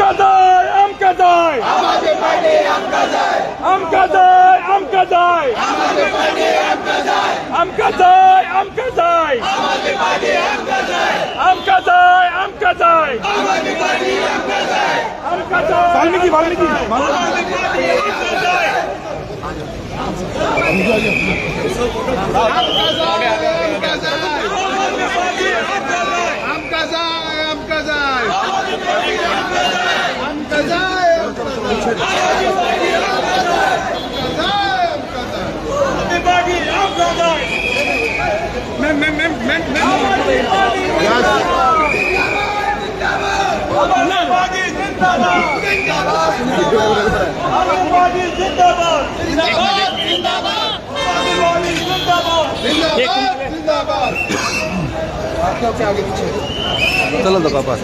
Amkazai, Amkazai, Amkazai, Amkazai, Amkazai, Amkazai, Amkazai, Amkazai, Valmiki, Valmiki, चलो तो पापा